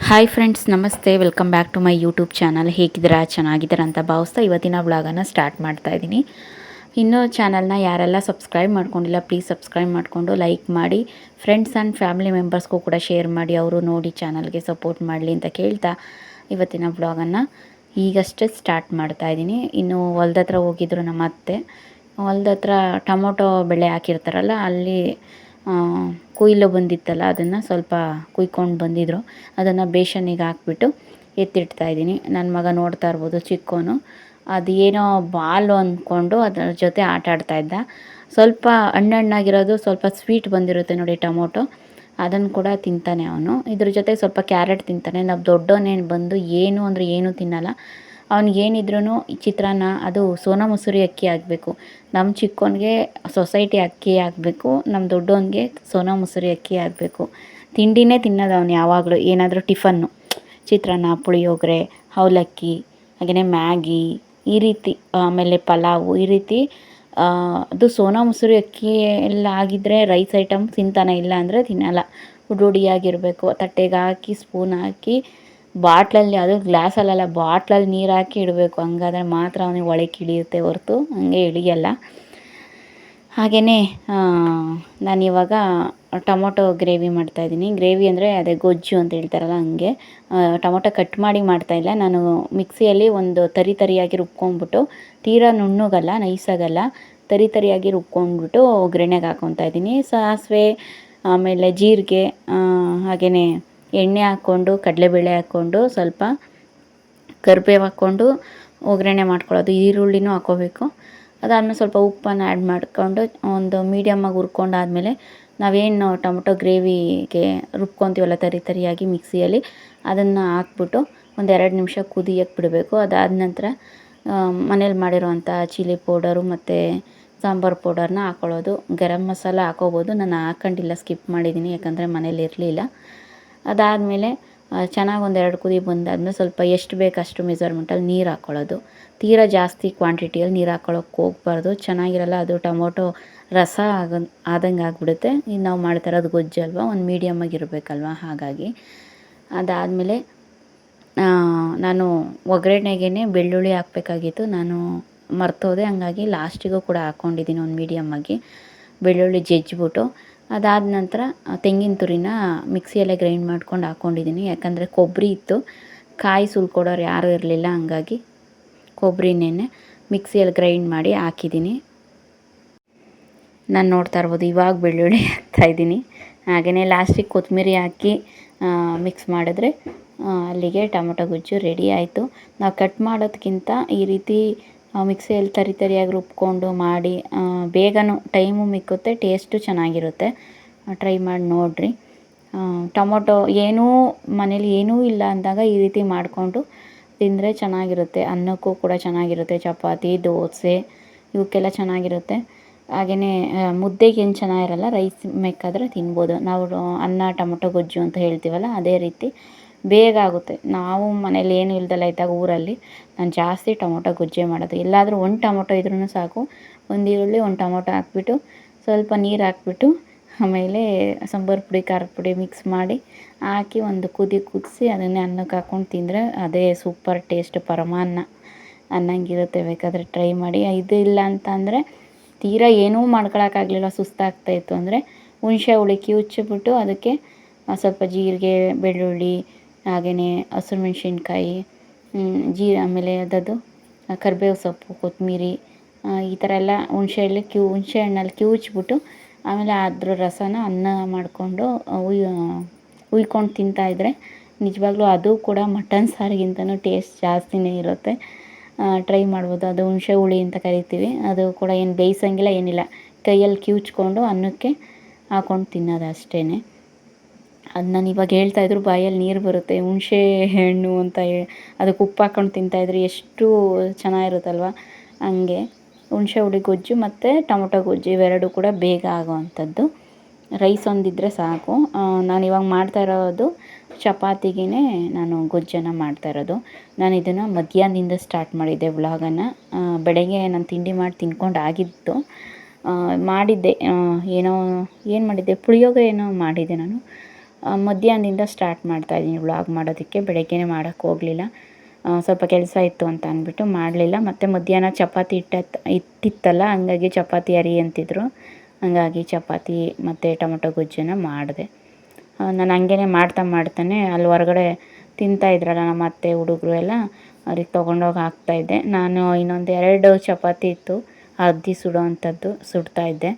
Hi friends, ನಮಸ್ತೆ. Welcome back to my YouTube channel. ಹೇಗಿದ್ದೀರಾ? ಚೆನ್ನಾಗಿದ್ದೀರಾ ಅಂತ ಭಾವಿಸ್ತಾ ಇವತ್ತಿನ ವ್ಲಾಗನ್ನು ಸ್ಟಾರ್ಟ್ ಮಾಡ್ತಾ ಇದ್ದೀನಿ. ಇನ್ನೂ ಚಾನಲ್ನ ಯಾರೆಲ್ಲ ಸಬ್ಸ್ಕ್ರೈಬ್ ಮಾಡ್ಕೊಂಡಿಲ್ಲ, ಪ್ಲೀಸ್ ಸಬ್ಸ್ಕ್ರೈಬ್ ಮಾಡಿಕೊಂಡು ಲೈಕ್ ಮಾಡಿ, ಫ್ರೆಂಡ್ಸ್ ಆ್ಯಂಡ್ ಫ್ಯಾಮಿಲಿ ಮೆಂಬರ್ಸ್ಗೂ ಕೂಡ ಶೇರ್ ಮಾಡಿ, ಅವರು ನೋಡಿ ಚಾನಲ್ಗೆ ಸಪೋರ್ಟ್ ಮಾಡಲಿ ಅಂತ ಕೇಳ್ತಾ ಇವತ್ತಿನ ವ್ಲಾಗನ್ನು ಈಗಷ್ಟೇ ಸ್ಟಾರ್ಟ್ ಮಾಡ್ತಾ ಇದ್ದೀನಿ. ಇನ್ನು ಹೊಲ್ದ ಹತ್ರ ಹೋಗಿದ್ರು ನಮ್ಮ ಅತ್ತೆ. ಹೊಲ್ದ ಹತ್ರ ಟೊಮೊಟೊ ಬೆಳೆ ಹಾಕಿರ್ತಾರಲ್ಲ, ಅಲ್ಲಿ ಕೊಯ್ಲು ಬಂದಿತ್ತಲ್ಲ, ಅದನ್ನು ಸ್ವಲ್ಪ ಕುಯ್ಕೊಂಡು ಬಂದಿದ್ರು. ಅದನ್ನು ಬೇಷನ್ನಿಗೆ ಹಾಕ್ಬಿಟ್ಟು ಎತ್ತಿಡ್ತಾಯಿದ್ದೀನಿ. ನನ್ನ ಮಗ ನೋಡ್ತಾ ಇರ್ಬೋದು, ಚಿಕ್ಕವನು. ಅದು ಏನೋ ಬಾಲು ಅಂದ್ಕೊಂಡು ಅದರ ಜೊತೆ ಆಟ ಆಡ್ತಾಯಿದ್ದ. ಸ್ವಲ್ಪ ಹಣ್ಣಾಗಿರೋದು, ಸ್ವಲ್ಪ ಸ್ವೀಟ್ ಬಂದಿರುತ್ತೆ ನೋಡಿ ಟೊಮೊಟೊ, ಅದನ್ನು ಕೂಡ ತಿಂತಾನೆ ಅವನು. ಇದ್ರ ಜೊತೆ ಸ್ವಲ್ಪ ಕ್ಯಾರೆಟ್ ತಿಂತಾನೆ. ನಾವು ದೊಡ್ಡವನೇನು ಬಂದು ಏನು ಅಂದರೆ ಏನೂ ತಿನ್ನಲ್ಲ. ಅವ್ನಿಗೇನಿದ್ರೂ ಚಿತ್ರಾನ್ನ, ಅದು ಸೋನಾ ಮಸೂರಿ ಅಕ್ಕಿ ಆಗಬೇಕು. ನಮ್ಮ ಚಿಕ್ಕವನಿಗೆ ಸೊಸೈಟಿ ಅಕ್ಕಿ ಆಗಬೇಕು, ನಮ್ಮ ದೊಡ್ಡವನಿಗೆ ಸೋನಾ ಮಸೂರಿ ಅಕ್ಕಿ ಆಗಬೇಕು. ತಿಂಡಿನೇ ತಿನ್ನೋದು ಅವ್ನು ಯಾವಾಗಲೂ. ಏನಾದರೂ ಟಿಫನ್ನು, ಚಿತ್ರಾನ್ನ, ಪುಳಿಯೋಗರೆ, ಅವಲಕ್ಕಿ, ಹಾಗೆಯೇ ಮ್ಯಾಗಿ, ಈ ರೀತಿ, ಆಮೇಲೆ ಪಲಾವು, ಈ ರೀತಿ. ಅದು ಸೋನಾ ಮಸೂರಿ ಅಕ್ಕಿ ಎಲ್ಲ ಆಗಿದ್ದರೆ ರೈಸ್ ಐಟಮ್ ತಿಂತಾನೆ, ಇಲ್ಲ ಅಂದರೆ ತಿನ್ನಲ್ಲ. ರೂಢಿಯಾಗಿರಬೇಕು. ತಟ್ಟೆಗೆ ಹಾಕಿ ಸ್ಪೂನ್ ಹಾಕಿ ಬಾಟ್ಲಲ್ಲಿ, ಅದು ಗ್ಲಾಸಲ್ಲೆಲ್ಲ ಬಾಟ್ಲಲ್ಲಿ ನೀರು ಹಾಕಿ ಇಡಬೇಕು. ಹಂಗಾದ್ರೆ ಮಾತ್ರ ಅವನಿಗೆ ಒಳಕ್ಕೆ ಇಳಿಯುತ್ತೆ, ಹೊರತು ಹಂಗೆ ಇಳಿಯಲ್ಲ. ಹಾಗೆಯೇ ನಾನಿವಾಗ ಟೊಮೊಟೊ ಗ್ರೇವಿ ಮಾಡ್ತಾಯಿದ್ದೀನಿ. ಗ್ರೇವಿ ಅಂದರೆ ಅದೇ ಗೊಜ್ಜು ಅಂತ ಹೇಳ್ತಾರಲ್ಲ, ಹಂಗೆ. ಟೊಮೊಟೊ ಕಟ್ ಮಾಡಿ ಮಾಡ್ತಾಯಿಲ್ಲ ನಾನು. ಮಿಕ್ಸಿಯಲ್ಲಿ ಒಂದು ತರಿಯಾಗಿ ರುಬ್ಕೊಂಡ್ಬಿಟ್ಟು, ತೀರಾ ನುಣ್ಣಗಲ್ಲ, ನೈಸಾಗಲ್ಲ, ತರಿಯಾಗಿ ರುಬ್ಕೊಂಡ್ಬಿಟ್ಟು ಒಗ್ಗರಣೆಗೆ ಹಾಕ್ಕೊತಾ ಇದ್ದೀನಿ. ಸಾಸಿವೆ, ಆಮೇಲೆ ಜೀರಿಗೆ, ಹಾಗೆಯೇ ಎಣ್ಣೆ ಹಾಕ್ಕೊಂಡು, ಕಡಲೆಬೇಳೆ ಹಾಕ್ಕೊಂಡು, ಸ್ವಲ್ಪ ಕರಿಬೇವು ಹಾಕ್ಕೊಂಡು ಒಗ್ಗರಣೆ ಮಾಡ್ಕೊಳ್ಳೋದು. ಈರುಳ್ಳಿನೂ ಹಾಕ್ಕೋಬೇಕು. ಅದಾದಮೇಲೆ ಸ್ವಲ್ಪ ಉಪ್ಪನ್ನು ಆ್ಯಡ್ ಮಾಡ್ಕೊಂಡು ಒಂದು ಮೀಡಿಯಮ್ಮಾಗಿ ಹುರ್ಕೊಂಡಾದ್ಮೇಲೆ ನಾವೇನು ಟೊಮೊಟೊ ಗ್ರೇವಿಗೆ ರುಬ್ಕೊತೀವಲ್ಲ ತರಿಯಾಗಿ ಮಿಕ್ಸಿಯಲ್ಲಿ, ಅದನ್ನು ಹಾಕ್ಬಿಟ್ಟು ಒಂದು 2 ನಿಮಿಷ ಕುದಿಯಕ್ಕೆ ಬಿಡಬೇಕು. ಅದಾದ ನಂತರ ಮನೇಲಿ ಮಾಡಿರೋವಂಥ ಚಿಲ್ಲಿ ಪೌಡರು ಮತ್ತು ಸಾಂಬಾರು ಪೌಡರ್ನ ಹಾಕ್ಕೊಳ್ಳೋದು. ಗರಂ ಮಸಾಲ ಹಾಕ್ಕೋಬೋದು, ನಾನು ಹಾಕ್ಕೊಂಡಿಲ್ಲ, ಸ್ಕಿಪ್ ಮಾಡಿದ್ದೀನಿ, ಯಾಕಂದರೆ ಮನೇಲಿ ಇರಲಿಲ್ಲ. ಅದಾದಮೇಲೆ ಚೆನ್ನಾಗಿ ಒಂದು 2 ಕುದಿ ಬಂದಾದ್ಮೇಲೆ ಸ್ವಲ್ಪ ಎಷ್ಟು ಬೇಕು ಅಷ್ಟು ಮೆಜರ್ಮೆಂಟಲ್ಲಿ ನೀರು ಹಾಕ್ಕೊಳ್ಳೋದು. ತೀರಾ ಜಾಸ್ತಿ ಕ್ವಾಂಟಿಟಿಯಲ್ಲಿ ನೀರು ಹಾಕ್ಕೊಳ್ಳೋಕೆ ಹೋಗ್ಬಾರ್ದು, ಚೆನ್ನಾಗಿರಲ್ಲ. ಅದು ಟೊಮೊಟೊ ರಸ ಆದಂಗೆ ಆಗಿಬಿಡುತ್ತೆ. ಈಗ ನಾವು ಮಾಡ್ತಾ ಇರೋದು ಗೊಜ್ಜು ಅಲ್ವಾ, ಒಂದು ಮೀಡಿಯಮ್ಮಾಗಿ ಇರಬೇಕಲ್ವ, ಹಾಗಾಗಿ. ಅದಾದಮೇಲೆ ನಾನು ಒಗ್ಗರಣೆಗೇ ಬೆಳ್ಳುಳ್ಳಿ ಹಾಕಬೇಕಾಗಿತ್ತು, ನಾನು ಮರ್ತೋದೆ. ಹಂಗಾಗಿ ಲಾಸ್ಟಿಗೂ ಕೂಡ ಹಾಕ್ಕೊಂಡಿದ್ದೀನಿ ಒಂದು ಮೀಡಿಯಮ್ಮಾಗಿ ಬೆಳ್ಳುಳ್ಳಿ ಜಜ್ಜಿಬಿಟ್ಟು. ಅದಾದ ನಂತರ ತೆಂಗಿನ ತುರಿನ ಮಿಕ್ಸಿಯಲ್ಲೇ ಗ್ರೈಂಡ್ ಮಾಡ್ಕೊಂಡು ಹಾಕ್ಕೊಂಡಿದ್ದೀನಿ, ಯಾಕಂದರೆ ಕೊಬ್ಬರಿ ಇತ್ತು, ಕಾಯಿ ಸುಲ್ಕೊಡೋರು ಯಾರೂ ಇರಲಿಲ್ಲ, ಹಂಗಾಗಿ ಕೊಬ್ಬರಿನೇ ಮಿಕ್ಸಿಯಲ್ಲಿ ಗ್ರೈಂಡ್ ಮಾಡಿ ಹಾಕಿದ್ದೀನಿ. ನಾನು ನೋಡ್ತಾ ಇರ್ಬೋದು, ಇವಾಗ ಬೆಳ್ಳುಳ್ಳಿ ಹಾಕ್ತಾಯಿದ್ದೀನಿ. ಹಾಗೆಯೇ ಲಾಸ್ಟಿಗೆ ಕೊತ್ತಂಬರಿ ಹಾಕಿ ಮಿಕ್ಸ್ ಮಾಡಿದ್ರೆ ಅಲ್ಲಿಗೆ ಟೊಮೊಟೊ ಗೊಜ್ಜು ರೆಡಿ ಆಯಿತು. ನಾವು ಕಟ್ ಮಾಡೋದಕ್ಕಿಂತ ಈ ರೀತಿ ಮಿಕ್ಸಿಯಲ್ಲಿ ತರಿಯಾಗಿ ರುಬ್ಕೊಂಡು ಮಾಡಿ ಬೇಗನೂ ಟೈಮು ಮಿಕ್ಕುತ್ತೆ, ಟೇಸ್ಟು ಚೆನ್ನಾಗಿರುತ್ತೆ. ಟ್ರೈ ಮಾಡಿ ನೋಡಿರಿ. ಟೊಮೊಟೊ ಮನೇಲಿ ಏನೂ ಇಲ್ಲ ಅಂದಾಗ ಈ ರೀತಿ ಮಾಡಿಕೊಂಡು ತಿಂದರೆ ಚೆನ್ನಾಗಿರುತ್ತೆ. ಅನ್ನಕ್ಕೂ ಕೂಡ ಚೆನ್ನಾಗಿರುತ್ತೆ, ಚಪಾತಿ, ದೋಸೆ ಇವಕ್ಕೆಲ್ಲ ಚೆನ್ನಾಗಿರುತ್ತೆ. ಹಾಗೆಯೇ ಮುದ್ದೆಗೆ ಏನು ಚೆನ್ನಾಗಿರಲ್ಲ, ರೈಸ್ ಬೇಕಾದರೆ ತಿನ್ಬೋದು. ನಾವು ಅನ್ನ ಟೊಮೊಟೊ ಗೊಜ್ಜು ಅಂತ ಹೇಳ್ತೀವಲ್ಲ, ಅದೇ ರೀತಿ ಬೇಗ ಆಗುತ್ತೆ. ನಾವು ಮನೇಲಿ ಏನು ಇಲ್ದಲ್ಲ ಇದ್ದಾಗ ಊರಲ್ಲಿ ನಾನು ಜಾಸ್ತಿ ಟೊಮೊಟೊ ಗೊಜ್ಜೆ ಮಾಡೋದು. ಎಲ್ಲಾದರೂ ಒಂದು ಟೊಮೊಟೊ ಇದ್ರೂ ಸಾಕು, ಒಂದು ಈರುಳ್ಳಿ, ಒಂದು ಟೊಮೊಟೊ ಹಾಕ್ಬಿಟ್ಟು ಸ್ವಲ್ಪ ನೀರು ಹಾಕ್ಬಿಟ್ಟು, ಆಮೇಲೆ ಸಾಂಬಾರು ಪುಡಿ, ಖಾರದ ಪುಡಿ ಮಿಕ್ಸ್ ಮಾಡಿ ಹಾಕಿ ಒಂದು ಕುದಿಸಿ ಅದನ್ನೇ ಅನ್ನಕ್ಕೆ ಹಾಕ್ಕೊಂಡು ತಿಂದರೆ ಅದೇ ಸೂಪರ್ ಟೇಸ್ಟ್, ಪರಮಾನ್ನ ಅನ್ನಂಗಿರುತ್ತೆ. ಬೇಕಾದರೆ ಟ್ರೈ ಮಾಡಿ. ಇದು ಇಲ್ಲ ಅಂತ ಅಂದರೆ, ತೀರಾ ಏನೂ ಮಾಡ್ಕೊಳಕ್ಕಾಗಲಿಲ್ಲ, ಸುಸ್ತಾಗ್ತಾಯಿತ್ತು ಅಂದರೆ ಹುಣಸೆ ಹುಳಿ ಕಿವುಚ್ಬಿಟ್ಟು ಅದಕ್ಕೆ ಸ್ವಲ್ಪ ಜೀರಿಗೆ, ಬೆಳ್ಳುಳ್ಳಿ, ಹಾಗೆಯೇ ಹಸಿರು ಮೆಣಸಿನ್ಕಾಯಿ, ಆಮೇಲೆ ಅದದು ಕರಿಬೇವು ಸೊಪ್ಪು, ಕೊತ್ತಂಬರಿ, ಈ ಥರ ಎಲ್ಲ ಹುಣಸೆ ಹಣ್ಣಲ್ಲಿ ಕಿವುಚ್ಬಿಟ್ಟು ಆಮೇಲೆ ಅದ್ರ ರಸನ ಅನ್ನ ಮಾಡಿಕೊಂಡು ಉಯ್ಕೊಂಡು ತಿಂತಾಯಿದ್ರೆ ನಿಜವಾಗ್ಲೂ ಅದು ಕೂಡ ಮಟನ್ ಸಾರಿಗಿಂತನೂ ಟೇಸ್ಟ್ ಜಾಸ್ತಿನೇ ಇರುತ್ತೆ. ಟ್ರೈ ಮಾಡ್ಬೋದು. ಅದು ಹುಣಸೆ ಹುಳಿ ಅಂತ ಕರಿತೀವಿ. ಅದು ಕೂಡ ಏನು ಬೇಯಿಸೋಂಗಿಲ್ಲ, ಏನಿಲ್ಲ, ಕೈಯಲ್ಲಿ ಕಿವುಚ್ಕೊಂಡು ಅನ್ನಕ್ಕೆ ಹಾಕ್ಕೊಂಡು ತಿನ್ನೋದು ಅಷ್ಟೇ. ಅದು ನಾನು ಇವಾಗ ಹೇಳ್ತಾಯಿದ್ರು ಬಾಯಲ್ಲಿ ನೀರು ಬರುತ್ತೆ. ಹುಣಸೆ ಹಣ್ಣು ಅಂತ ಅದಕ್ಕೆ ಉಪ್ಪು ಹಾಕ್ಕೊಂಡು ತಿಂತಾಯಿದ್ರೆ ಎಷ್ಟು ಚೆನ್ನಾಗಿರುತ್ತಲ್ವ. ಹಂಗೆ ಹುಣಸೆ ಹುಳಿ ಗೊಜ್ಜು ಮತ್ತು ಟೊಮೊಟೊ ಗೊಜ್ಜು ಇವೆರಡು ಕೂಡ ಬೇಗ ಆಗೋವಂಥದ್ದು. ರೈಸ್ ಒಂದಿದ್ದರೆ ಸಾಕು. ನಾನು ಇವಾಗ ಮಾಡ್ತಾ ಇರೋದು ಚಪಾತಿಗೇ ನಾನು ಗೊಜ್ಜನ್ನು ಮಾಡ್ತಾ ಇರೋದು. ನಾನು ಇದನ್ನು ಮಧ್ಯಾಹ್ನದಿಂದ ಸ್ಟಾರ್ಟ್ ಮಾಡಿದ್ದೆ ವ್ಲಾಗನ್ನು. ಬೆಳಗ್ಗೆ ನಾನು ತಿಂಡಿ ಮಾಡಿ ತಿನ್ಕೊಂಡು ಆಗಿತ್ತು, ಮಾಡಿದ್ದೆ. ಏನು ಮಾಡಿದ್ದೆ, ಪುಳಿಯೋಗರೆ ಏನೋ ಮಾಡಿದ್ದೆ ನಾನು. ಮಧ್ಯಾಹ್ನದಿಂದ ಸ್ಟಾರ್ಟ್ ಮಾಡ್ತಾಯಿದ್ದೀನಿ ವ್ಲಾಗ್ ಮಾಡೋದಕ್ಕೆ. ಬೆಳಗ್ಗೆನೇ ಮಾಡೋಕ್ಕೆ ಹೋಗಲಿಲ್ಲ, ಸ್ವಲ್ಪ ಕೆಲಸ ಇತ್ತು ಅಂತ ಅಂದ್ಬಿಟ್ಟು ಮಾಡಲಿಲ್ಲ. ಮತ್ತು ಮಧ್ಯಾಹ್ನ ಚಪಾತಿ ಇಟ್ಟಿತ್ತಲ್ಲ, ಹಂಗಾಗಿ ಚಪಾತಿ ಅರಿ ಅಂತಿದ್ರು, ಹಂಗಾಗಿ ಚಪಾತಿ ಮತ್ತು ಟೊಮೊಟೊ ಗೊಜ್ಜನ್ನು ಮಾಡಿದೆ. ನಾನು ಹಂಗೇ ಮಾಡ್ತಾನೆ ಅಲ್ಲಿ ಹೊರಗಡೆ ತಿಂತಾಯಿದ್ರಲ್ಲ ನಮ್ಮ ಅತ್ತೆ ಹುಡುಗರು ಎಲ್ಲ, ಅವ್ರಿಗೆ ತೊಗೊಂಡೋಗಿ ಹಾಕ್ತಾಯಿದ್ದೆ. ನಾನು ಇನ್ನೊಂದು 2 ಚಪಾತಿ ಇತ್ತು ಅರ್ಧಿ ಸುಡೋ ಅಂಥದ್ದು ಸುಡ್ತಾಯಿದ್ದೆ.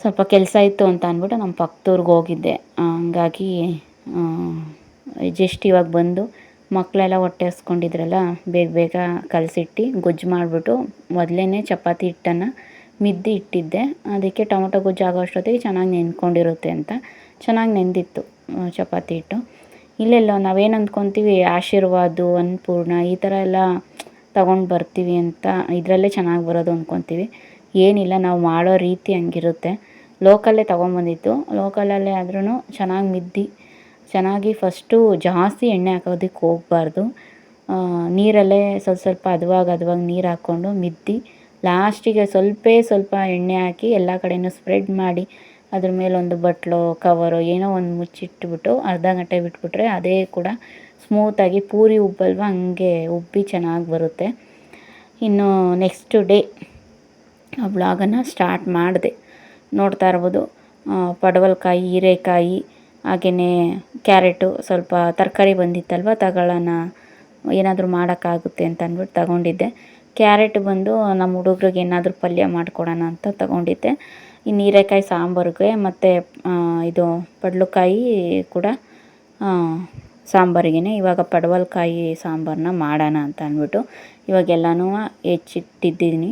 ಸ್ವಲ್ಪ ಕೆಲಸ ಇತ್ತು ಅಂತ ಅಂದ್ಬಿಟ್ಟು ನಮ್ಮ ಪಕ್ಕದೂರ್ಗೆ ಹೋಗಿದ್ದೆ. ಹಂಗಾಗಿ ಜಸ್ಟ್ ಇವಾಗ ಬಂದು ಮಕ್ಕಳೆಲ್ಲ ಹೊಟ್ಟೆ ಹಸ್ಕೊಂಡಿದ್ರಲ್ಲ, ಬೇಗ ಕಲಸಿಟ್ಟು ಗೊಜ್ಜು ಮಾಡಿಬಿಟ್ಟು ಮೊದಲೇ ಚಪಾತಿ ಹಿಟ್ಟನ್ನು ಮಿದ್ದಿ ಇಟ್ಟಿದ್ದೆ. ಅದಕ್ಕೆ ಟೊಮೊಟೊ ಗೊಜ್ಜು ಆಗೋ ಅಷ್ಟೊತ್ತಿಗೆ ಚೆನ್ನಾಗಿ ನೆಂದ್ಕೊಂಡಿರುತ್ತೆ ಅಂತ ಚೆನ್ನಾಗಿ ನೆಂದಿತ್ತು ಚಪಾತಿ ಹಿಟ್ಟು. ಇಲ್ಲೆಲ್ಲ ನಾವೇನು ಅಂದ್ಕೊತೀವಿ, ಆಶೀರ್ವಾದ, ಅನ್ನಪೂರ್ಣ ಈ ಥರ ಎಲ್ಲ ತಗೊಂಡು ಬರ್ತೀವಿ ಅಂತ, ಇದರಲ್ಲೇ ಚೆನ್ನಾಗಿ ಬರೋದು ಅಂದ್ಕೊತೀವಿ. ಏನಿಲ್ಲ, ನಾವು ಮಾಡೋ ರೀತಿ ಹಂಗಿರುತ್ತೆ. ಲೋಕಲ್ಲೇ ತೊಗೊಂಬಂದಿತ್ತು, ಲೋಕಲಲ್ಲೇ ಆದ್ರೂ ಚೆನ್ನಾಗಿ ಮಿದ್ದಿ ಚೆನ್ನಾಗಿ ಫಸ್ಟು ಜಾಸ್ತಿ ಎಣ್ಣೆ ಹಾಕೋದಕ್ಕೆ ಹೋಗಬಾರ್ದು. ನೀರಲ್ಲೇ ಸ್ವಲ್ಪ ಹದವಾಗಿ ನೀರು ಹಾಕ್ಕೊಂಡು ಮಿದ್ದಿ ಲಾಸ್ಟಿಗೆ ಸ್ವಲ್ಪ ಎಣ್ಣೆ ಹಾಕಿ ಎಲ್ಲ ಕಡೆಯೂ ಸ್ಪ್ರೆಡ್ ಮಾಡಿ ಅದ್ರ ಮೇಲೊಂದು ಬಟ್ಲೋ ಕವರೋ ಏನೋ ಒಂದು ಮುಚ್ಚಿಟ್ಬಿಟ್ಟು ಅರ್ಧ ಗಂಟೆ ಬಿಟ್ಬಿಟ್ರೆ ಅದೇ ಕೂಡ ಸ್ಮೂತಾಗಿ ಪೂರಿ ಉಬ್ಬಲ್ವ ಹಂಗೆ ಉಬ್ಬಿ ಚೆನ್ನಾಗಿ ಬರುತ್ತೆ. ಇನ್ನು ನೆಕ್ಸ್ಟ್ ಡೇ ಆ ವ್ಲಾಗನ್ನು ಸ್ಟಾರ್ಟ್ ಮಾಡಿದೆ. ನೋಡ್ತಾ ಇರ್ಬೋದು, ಪಡವಲಕಾಯಿ, ಹೀರೆಕಾಯಿ, ಹಾಗೆಯೇ ಕ್ಯಾರೆಟು, ಸ್ವಲ್ಪ ತರಕಾರಿ ಬಂದಿತ್ತಲ್ವ ತಗೊಳ್ಳೋಣ, ಏನಾದರೂ ಮಾಡೋಕ್ಕಾಗುತ್ತೆ ಅಂತ ಅಂದ್ಬಿಟ್ಟು ತಗೊಂಡಿದ್ದೆ. ಕ್ಯಾರೆಟ್ ಬಂದು ನಮ್ಮ ಹುಡುಗ್ರಿಗೆ ಏನಾದರೂ ಪಲ್ಯ ಮಾಡಿಕೊಡೋಣ ಅಂತ ತಗೊಂಡಿದ್ದೆ. ಇನ್ನು ಹೀರೆಕಾಯಿ ಸಾಂಬಾರಿಗೆ ಮತ್ತು ಇದು ಪಡವಲಕಾಯಿ ಕೂಡ ಸಾಂಬಾರಿಗೇ. ಇವಾಗ ಪಡವಲಕಾಯಿ ಸಾಂಬಾರನ್ನ ಮಾಡೋಣ ಅಂತ ಅಂದ್ಬಿಟ್ಟು ಇವಾಗೆಲ್ಲನೂ ಹೆಚ್ಚಿಟ್ಟಿದ್ದೀನಿ.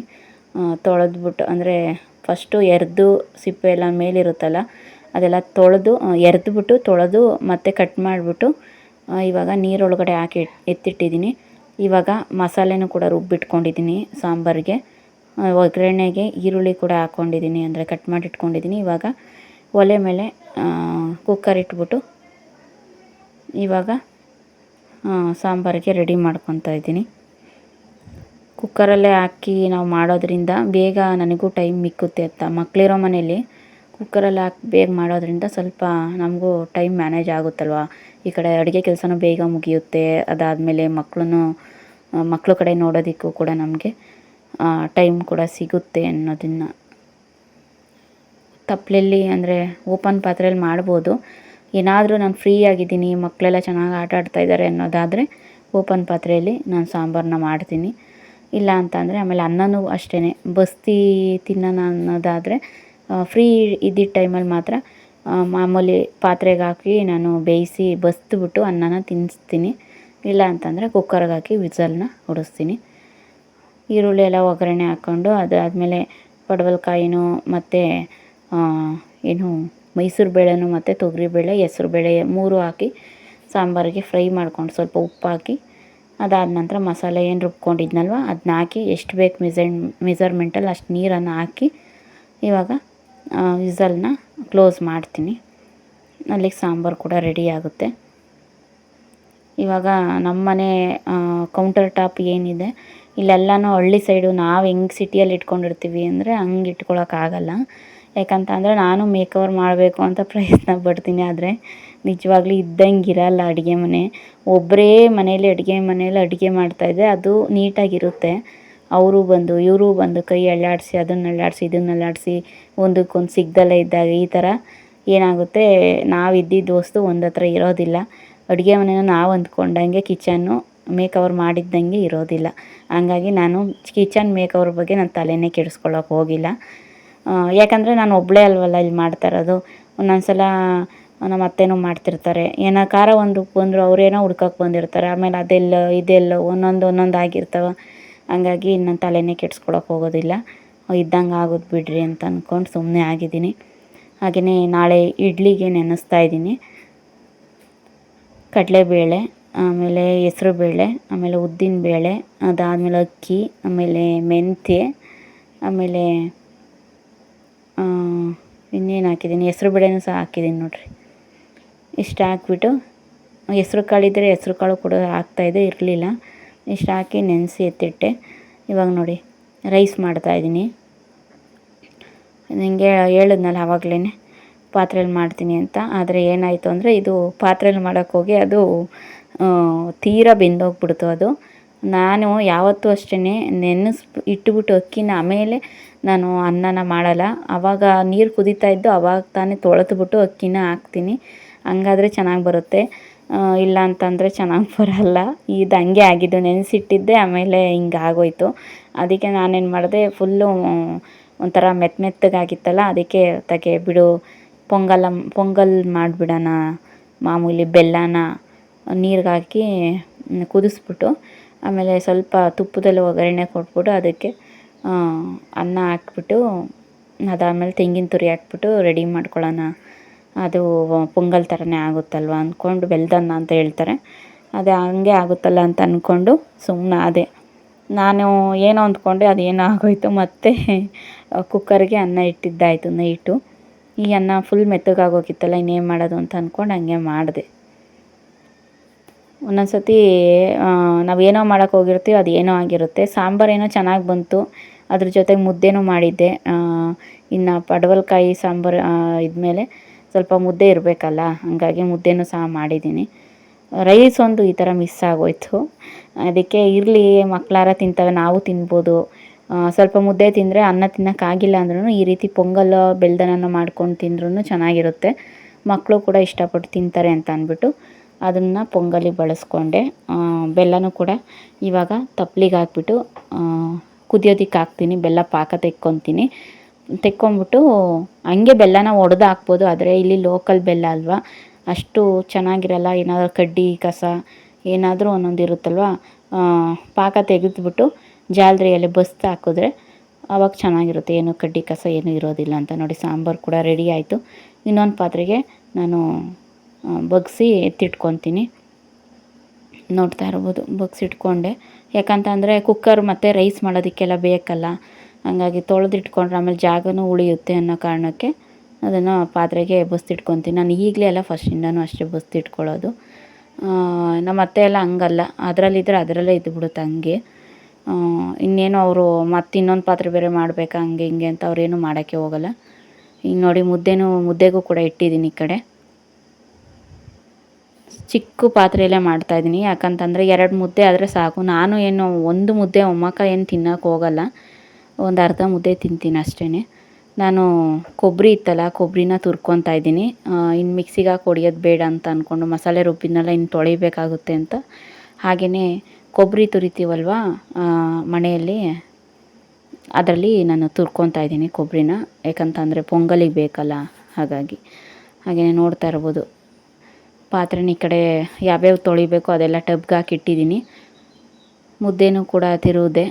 ತೊಳೆದ್ಬಿಟ್ಟು, ಅಂದರೆ ಫಸ್ಟು ಎರ್ದು ಸಿಪ್ಪೆ ಎಲ್ಲ ಮೇಲಿರುತ್ತಲ್ಲ ಅದೆಲ್ಲ ತೊಳೆದು ಮತ್ತು ಕಟ್ ಮಾಡಿಬಿಟ್ಟು ಇವಾಗ ನೀರೊಳಗಡೆ ಹಾಕಿ ಎತ್ತಿಟ್ಟಿದ್ದೀನಿ. ಇವಾಗ ಮಸಾಲೆನೂ ಕೂಡ ರುಬ್ಬಿಟ್ಕೊಂಡಿದ್ದೀನಿ ಸಾಂಬಾರಿಗೆ. ಒಗ್ಗರಣೆಗೆ ಈರುಳ್ಳಿ ಕೂಡ ಹಾಕ್ಕೊಂಡಿದ್ದೀನಿ, ಅಂದರೆ ಕಟ್ ಮಾಡಿ ಇಟ್ಕೊಂಡಿದ್ದೀನಿ. ಇವಾಗ ಒಲೆ ಮೇಲೆ ಕುಕ್ಕರ್ ಇಟ್ಬಿಟ್ಟು ಇವಾಗ ಸಾಂಬಾರಿಗೆ ರೆಡಿ ಮಾಡ್ಕೊತಾ ಇದ್ದೀನಿ. ಕುಕ್ಕರಲ್ಲೇ ಹಾಕಿ ನಾವು ಮಾಡೋದ್ರಿಂದ ಬೇಗ ನನಗೂ ಟೈಮ್ ಮಿಕ್ಕುತ್ತೆ ಅಂತ. ಮಕ್ಕಳಿರೋ ಮನೇಲಿ ಕುಕ್ಕರಲ್ಲಿ ಹಾಕಿ ಬೇಗ ಮಾಡೋದ್ರಿಂದ ಸ್ವಲ್ಪ ನಮಗೂ ಟೈಮ್ ಮ್ಯಾನೇಜ್ ಆಗುತ್ತಲ್ವ. ಈ ಕಡೆ ಅಡುಗೆ ಕೆಲಸನೂ ಬೇಗ ಮುಗಿಯುತ್ತೆ. ಅದಾದಮೇಲೆ ಮಕ್ಕಳು ಕಡೆ ನೋಡೋದಕ್ಕೂ ಕೂಡ ನಮಗೆ ಟೈಮ್ ಕೂಡ ಸಿಗುತ್ತೆ ಅನ್ನೋದನ್ನು. ತಪ್ಪಲೆಯಲ್ಲಿ ಅಂದರೆ ಓಪನ್ ಪಾತ್ರೆಯಲ್ಲಿ ಮಾಡ್ಬೋದು. ಏನಾದರೂ ನಾನು ಫ್ರೀ ಆಗಿದ್ದೀನಿ, ಮಕ್ಕಳೆಲ್ಲ ಚೆನ್ನಾಗಿ ಆಟ ಆಡ್ತಾಯಿದ್ದಾರೆ ಅನ್ನೋದಾದರೆ ಓಪನ್ ಪಾತ್ರೆಯಲ್ಲಿ ನಾನು ಸಾಂಬಾರನ್ನ ಮಾಡ್ತೀನಿ. ಇಲ್ಲ ಅಂತ ಅಂದರೆ ಆಮೇಲೆ ಅನ್ನನೂ ಅಷ್ಟೇ, ಬಸ್ತಿ ತಿನ್ನೋಣ ಅನ್ನೋದಾದರೆ ಫ್ರೀ ಇದ್ದಿದ್ದ ಟೈಮಲ್ಲಿ ಮಾತ್ರ ಮಾಮೂಲಿ ಪಾತ್ರೆಗೆ ಹಾಕಿ ನಾನು ಬೇಯಿಸಿ ಬಸ್ದುಬಿಟ್ಟು ಅನ್ನನ ತಿನ್ನಿಸ್ತೀನಿ. ಇಲ್ಲ ಅಂತಂದರೆ ಕುಕ್ಕರ್ಗೆ ಹಾಕಿ ವಿಸಲ್ನ ಹೊಡಿಸ್ತೀನಿ. ಈರುಳ್ಳಿ ಎಲ್ಲ ಒಗ್ಗರಣೆ ಹಾಕ್ಕೊಂಡು ಅದಾದಮೇಲೆ ಪಡವಲಕಾಯಿನೂ ಮತ್ತು ಮೈಸೂರು ಬೇಳೆನೂ ಮತ್ತು ತೊಗರಿಬೇಳೆ, ಹೆಸ್ರುಬೇಳೆ 3 ಹಾಕಿ ಸಾಂಬಾರಿಗೆ ಫ್ರೈ ಮಾಡ್ಕೊಂಡು ಸ್ವಲ್ಪ ಉಪ್ಪು ಹಾಕಿ, ಅದಾದ ನಂತರ ಮಸಾಲೆ ಏನು ರುಬ್ಕೊಂಡಿದ್ನಲ್ವ ಅದನ್ನ ಹಾಕಿ ಎಷ್ಟು ಬೇಕು ಮೆಜರ್ಮೆಂಟಲ್ಲಿ ಅಷ್ಟು ನೀರನ್ನು ಹಾಕಿ ಇವಾಗ ವಿಸಲ್ನ ಕ್ಲೋಸ್ ಮಾಡ್ತೀನಿ. ಅಲ್ಲಿಗೆ ಸಾಂಬಾರು ಕೂಡ ರೆಡಿ ಆಗುತ್ತೆ. ಇವಾಗ ನಮ್ಮನೆ ಕೌಂಟರ್ ಟಾಪ್ ಏನಿದೆ ಇಲ್ಲೆಲ್ಲನೂ ಹಳ್ಳಿ ಸೈಡು ನಾವು ಹೆಂಗೆ ಸಿಟಿಯಲ್ಲಿ ಇಟ್ಕೊಂಡಿರ್ತೀವಿ ಅಂದರೆ ಹಂಗೆ ಇಟ್ಕೊಳಕ್ಕಾಗಲ್ಲ. ಯಾಕಂತ ಅಂದರೆ ನಾನು ಮೇಕವರ್ ಮಾಡಬೇಕು ಅಂತ ಪ್ರಯತ್ನ ಪಡ್ತೀನಿ, ಆದರೆ ನಿಜವಾಗ್ಲೂ ಇದ್ದಂಗೆ ಇರಲ್ಲ ಅಡುಗೆ ಮನೆ. ಒಬ್ಬರೇ ಮನೇಲಿ ಅಡುಗೆ ಮಾಡ್ತಾಯಿದ್ದೆ ಅದು ನೀಟಾಗಿರುತ್ತೆ. ಅವರು ಬಂದು ಇವರು ಬಂದು ಕೈ ಅಲ್ಲಾಡಿಸಿ ಅದನ್ನು ಅಲ್ಲಾಡಿಸಿ ಇದನ್ನು ಅಲ್ಲಾಡಿಸಿ ಒಂದಕ್ಕೊಂದು ಸಿಗ್ದಲ್ಲೇ ಇದ್ದಾಗ ಈ ಥರ ಏನಾಗುತ್ತೆ, ನಾವು ಇದ್ದಿದ್ದ ವಸ್ತು ಒಂದು ಹತ್ರ ಇರೋದಿಲ್ಲ. ಅಡುಗೆ ಮನೆಯೂ ನಾವು ಅಂದ್ಕೊಂಡಂಗೆ ಕಿಚನ್ನು ಮೇಕವರ್ ಮಾಡಿದ್ದಂಗೆ ಇರೋದಿಲ್ಲ. ಹಂಗಾಗಿ ನಾನು ಕಿಚನ್ ಮೇಕವರ್ ಬಗ್ಗೆ ನಾನು ತಲೆನೇ ಕೆಡಿಸ್ಕೊಳ್ಳೋಕೆ ಹೋಗಿಲ್ಲ. ಯಾಕಂದರೆ ನಾನು ಒಬ್ಬಳೇ ಅಲ್ವಲ್ಲ ಇಲ್ಲಿ ಮಾಡ್ತಾ ಇರೋದು. ಒಂದೊಂದು ಸಲ ನಮ್ಮ ಅತ್ತೆನೂ ಮಾಡ್ತಿರ್ತಾರೆ. ಏನೋ ಖಾರ ಒಂದಕ್ಕೆ ಬಂದರು ಅವರೇನೋ ಹುಡ್ಕಕ್ಕೆ ಬಂದಿರ್ತಾರೆ, ಆಮೇಲೆ ಇದೆಲ್ಲೋ ಒಂದೊಂದು ಆಗಿರ್ತವೆ. ಹಂಗಾಗಿ ನಾನು ತಲೆನೇ ಕೆಡಿಸ್ಕೊಳ್ಳೋಕೆ ಹೋಗೋದಿಲ್ಲ. ಇದ್ದಂಗೆ ಆಗೋದು ಬಿಡ್ರಿ ಅಂತ ಅಂದ್ಕೊಂಡು ಸುಮ್ಮನೆ ಆಗಿದ್ದೀನಿ. ಹಾಗೆಯೇ ನಾಳೆ ಇಡ್ಲಿಗೆ ನೆನೆಸ್ತಾ ಇದ್ದೀನಿ. ಕಡಲೆಬೇಳೆ, ಆಮೇಲೆ ಹೆಸ್ರುಬೇಳೆ, ಆಮೇಲೆ ಉದ್ದಿನಬೇಳೆ, ಅದಾದಮೇಲೆ ಅಕ್ಕಿ, ಆಮೇಲೆ ಮೆಂತ್ಯ, ಆಮೇಲೆ ಇನ್ನೇನು ಹಾಕಿದ್ದೀನಿ, ಹೆಸ್ರುಬೇಳೆನೂ ಸಹ ಹಾಕಿದ್ದೀನಿ ನೋಡಿರಿ. ಇಷ್ಟು ಹಾಕ್ಬಿಟ್ಟು ಹೆಸ್ರು ಕಾಳಿದ್ದರೆ ಹೆಸ್ರು ಕಾಳು ಕೂಡ ಹಾಕ್ತಾಯಿದ್ದೆ, ಇರಲಿಲ್ಲ. ಇಷ್ಟು ಹಾಕಿ ನೆನೆಸಿ ಎತ್ತಿಟ್ಟೆ. ಇವಾಗ ನೋಡಿ ರೈಸ್ ಮಾಡ್ತಾಯಿದ್ದೀನಿ. ನಿಮಗೆ ಹೇಳಿದ್ನಲ್ಲ ಆವಾಗಲೇ ಪಾತ್ರೆಯಲ್ಲಿ ಮಾಡ್ತೀನಿ ಅಂತ. ಆದರೆ ಏನಾಯಿತು ಅಂದರೆ ಇದು ಪಾತ್ರೆಯಲ್ಲಿ ಮಾಡೋಕ್ಕೋಗಿ ಅದು ತೀರಾ ಬೆಂದೋಗ್ಬಿಡ್ತು ಅದು. ನಾನು ಯಾವತ್ತೂ ಅಷ್ಟೇ ಇಟ್ಬಿಟ್ಟು ಅಕ್ಕಿನ ಆಮೇಲೆ ನಾನು ಅನ್ನನ ಮಾಡಲ್ಲ. ಆವಾಗ ನೀರು ಕುದೀತಾ ಇದ್ದು ಆವಾಗ ತಾನೇ ತೊಳೆದ್ಬಿಟ್ಟು ಅಕ್ಕಿನ ಹಾಕ್ತೀನಿ. ಹಂಗಾದ್ರೆ ಚೆನ್ನಾಗಿ ಬರುತ್ತೆ. ಇಲ್ಲ ಅಂತಂದರೆ ಚೆನ್ನಾಗಿ ಬರಲ್ಲ. ಇದು ಹಂಗೆ ಆಗಿದ್ದು, ನೆನೆಸಿಟ್ಟಿದ್ದೆ ಆಮೇಲೆ ಹಿಂಗೆ ಆಗೋಯ್ತು. ಅದಕ್ಕೆ ನಾನೇನು ಮಾಡಿದೆ, ಫುಲ್ಲು ಒಂಥರ ಮೆತ್ತಗಾಗಿತ್ತಲ್ಲ, ಅದಕ್ಕೆ ತೆಗೆ ಬಿಡು ಪೊಂಗಲ್ ಮಾಡಿಬಿಡೋಣ. ಮಾಮೂಲಿ ಬೆಲ್ಲನ ನೀರಿಗೆ ಹಾಕಿ ಕುದಿಸ್ಬಿಟ್ಟು ಆಮೇಲೆ ಸ್ವಲ್ಪ ತುಪ್ಪದಲ್ಲಿ ಒಗ್ಗರಣೆ ಕೊಟ್ಬಿಟ್ಟು ಅದಕ್ಕೆ ಅನ್ನ ಹಾಕ್ಬಿಟ್ಟು ಅದಾದಮೇಲೆ ತೆಂಗಿನ ತುರಿ ಹಾಕ್ಬಿಟ್ಟು ರೆಡಿ ಮಾಡ್ಕೊಳ್ಳೋಣ. ಅದು ಪೊಂಗಲ್ ಥರನೇ ಆಗುತ್ತಲ್ವ ಅಂದ್ಕೊಂಡು, ಬೆಲ್ದನ್ನ ಅಂತ ಹೇಳ್ತಾರೆ, ಅದು ಹಂಗೆ ಆಗುತ್ತಲ್ಲ ಅಂತ ಅಂದ್ಕೊಂಡು ಸುಮ್ಮನಾದೆ. ನಾನು ಏನೋ ಅಂದ್ಕೊಂಡೆ, ಅದೇನೋ ಆಗೋಯ್ತು. ಮತ್ತು ಕುಕ್ಕರ್ಗೆ ಅನ್ನ ಇಟ್ಟಿದ್ದಾಯಿತು ನೈಟು. ಈ ಅನ್ನ ಫುಲ್ ಮೆತ್ತಗಾಗೋಗಿತ್ತಲ್ಲ, ಇನ್ನೇನು ಮಾಡೋದು ಅಂತ ಅಂದ್ಕೊಂಡು ಹಂಗೆ ಮಾಡಿದೆ. ಒಂದೊಂದು ಸತಿ ನಾವೇನೋ ಮಾಡೋಕ್ಕೆ ಹೋಗಿರ್ತೀವಿ, ಅದು ಏನೋ ಆಗಿರುತ್ತೆ. ಸಾಂಬಾರೇನೋ ಚೆನ್ನಾಗಿ ಬಂತು, ಅದ್ರ ಜೊತೆಗೆ ಮುದ್ದೆನೂ ಮಾಡಿದ್ದೆ. ಇನ್ನು ಪಡವಲಕಾಯಿ ಸಾಂಬಾರು ಇದ್ಮೇಲೆ ಸ್ವಲ್ಪ ಮುದ್ದೆ ಇರಬೇಕಲ್ಲ, ಹಾಗಾಗಿ ಮುದ್ದೆನೂ ಸಹ ಮಾಡಿದ್ದೀನಿ. ರೈಸ್ ಒಂದು ಈ ಥರ ಮಿಸ್ ಆಗೋಯ್ತು. ಅದಕ್ಕೆ ಇರಲಿ, ಮಕ್ಕಳಾರ ತಿಂತವೆ, ನಾವು ತಿನ್ಬೋದು. ಸ್ವಲ್ಪ ಮುದ್ದೆ ತಿಂದರೆ ಅನ್ನ ತಿನ್ನೋಕ್ಕಾಗಿಲ್ಲ ಅಂದ್ರೂ ಈ ರೀತಿ ಪೊಂಗಲ್ ಬೆಲ್ದನ್ನ ಮಾಡ್ಕೊಂಡು ತಿಂದ್ರೂ ಚೆನ್ನಾಗಿರುತ್ತೆ. ಮಕ್ಕಳು ಕೂಡ ಇಷ್ಟಪಟ್ಟು ತಿಂತಾರೆ ಅಂತ ಅಂದ್ಬಿಟ್ಟು ಅದನ್ನು ಪೊಂಗಲಿಗೆ ಬಳಸ್ಕೊಂಡೆ. ಬೆಲ್ಲನೂ ಕೂಡ ಇವಾಗ ತಪ್ಪಲಿಗೆ ಹಾಕ್ಬಿಟ್ಟು ಕುದಿಯೋದಕ್ಕೆ ಹಾಕ್ತೀನಿ. ಬೆಲ್ಲ ಪಾಕ ತೆಕ್ಕೊಂಬಿಟ್ಟು ಹಂಗೆ ಬೆಲ್ಲನ ಒಡೆದು ಹಾಕ್ಬೋದು. ಆದರೆ ಇಲ್ಲಿ ಲೋಕಲ್ ಬೆಲ್ಲ ಅಲ್ವಾ, ಅಷ್ಟು ಚೆನ್ನಾಗಿರಲ್ಲ. ಏನಾದರೂ ಕಡ್ಡಿ ಕಸ ಏನಾದರೂ ಒಂದೊಂದು ಇರುತ್ತಲ್ವ, ಪಾಕ ತೆಗೆದುಬಿಟ್ಟು ಜಾಲರಿಯಲ್ಲಿ ಬಸ್ತು ಹಾಕಿದ್ರೆ ಆವಾಗ ಚೆನ್ನಾಗಿರುತ್ತೆ. ಏನು ಕಡ್ಡಿ ಕಸ ಏನೂ ಇರೋದಿಲ್ಲ ಅಂತ. ನೋಡಿ, ಸಾಂಬಾರು ಕೂಡ ರೆಡಿ ಆಯಿತು. ಇನ್ನೊಂದು ಪಾತ್ರೆಗೆ ನಾನು ಬಗ್ಸಿ ಎತ್ತಿಟ್ಕೊತೀನಿ. ನೋಡ್ತಾ ಇರ್ಬೋದು, ಬಗ್ಸಿಟ್ಕೊಂಡೆ. ಯಾಕಂತಂದರೆ ಕುಕ್ಕರ್ ಮತ್ತು ರೈಸ್ ಮಾಡೋದಕ್ಕೆಲ್ಲ ಬೇಕಲ್ಲ, ಹಾಗಾಗಿ ತೊಳೆದಿಟ್ಕೊಂಡ್ರೆ ಆಮೇಲೆ ಜಾಗನೂ ಉಳಿಯುತ್ತೆ ಅನ್ನೋ ಕಾರಣಕ್ಕೆ ಅದನ್ನು ಪಾತ್ರೆಗೆ ಬಸ್ತಿಟ್ಕೊತೀನಿ. ನಾನು ಈಗಲೇ ಎಲ್ಲ ಫಸ್ಟಿಂದನೂ ಅಷ್ಟೇ ಬಸ್ತಿಟ್ಕೊಳ್ಳೋದು. ನಮ್ಮ ಅತ್ತೆ ಎಲ್ಲ ಹಂಗಲ್ಲ, ಅದರಲ್ಲಿದ್ದರೆ ಅದರಲ್ಲೇ ಇದ್ದುಬಿಡುತ್ತೆ ಹಂಗೆ. ಇನ್ನೇನು ಅವರು ಮತ್ತೆ ಇನ್ನೊಂದು ಪಾತ್ರೆ ಬೇರೆ ಮಾಡಬೇಕಾ ಹಂಗೆ ಹಿಂಗೆ ಅಂತ ಅವರೇನು ಮಾಡೋಕ್ಕೆ ಹೋಗಲ್ಲ. ಈಗ ನೋಡಿ, ಮುದ್ದೆಗೂ ಕೂಡ ಇಟ್ಟಿದ್ದೀನಿ ಈ ಕಡೆ. ಚಿಕ್ಕ ಪಾತ್ರೆಯಲ್ಲೇ ಮಾಡ್ತಾಯಿದ್ದೀನಿ. ಯಾಕಂತಂದರೆ 2 ಮುದ್ದೆ ಆದರೆ ಸಾಕು. ನಾನು ಏನು ಒಂದು ಮುದ್ದೆ ಮೊಮ್ಮಕ್ಕ ಏನು ತಿನ್ನೋಕೆ ಹೋಗಲ್ಲ, ಒಂದು ಅರ್ಧ ಮುದ್ದೆ ತಿಂತೀನಿ ಅಷ್ಟೇ. ನಾನು ಕೊಬ್ಬರಿ ಇತ್ತಲ್ಲ, ಕೊಬ್ಬರಿನ ತುರ್ಕೊತಾ ಇದ್ದೀನಿ. ಇನ್ನು ಮಿಕ್ಸಿಗೆ ಹಾಕಿ ಹೊಡಿಯೋದು ಬೇಡ ಅಂತ ಅಂದ್ಕೊಂಡು, ಮಸಾಲೆ ರುಬ್ಬಿದ್ನೆಲ್ಲ ಇನ್ನು ತೊಳಿಬೇಕಾಗುತ್ತೆ ಅಂತ ಹಾಗೆಯೇ ಕೊಬ್ಬರಿ ತುರಿತೀವಲ್ವ ಮನೆಯಲ್ಲಿ, ಅದರಲ್ಲಿ ನಾನು ತುರ್ಕೊತಾ ಇದ್ದೀನಿ ಕೊಬ್ಬರಿನ. ಯಾಕಂತಂದರೆ ಪೊಂಗಲಿಗೆ ಬೇಕಲ್ಲ, ಹಾಗೆಯೇ ನೋಡ್ತಾ ಇರ್ಬೋದು. ಪಾತ್ರೆನ ಈ ಕಡೆ ಯಾವ್ಯಾವ ತೊಳಿಬೇಕು ಅದೆಲ್ಲ ಟಬ್ಗೆ ಹಾಕಿಟ್ಟಿದ್ದೀನಿ. ಮುದ್ದೆನೂ ಕೂಡ ತಿರುವುದೆ,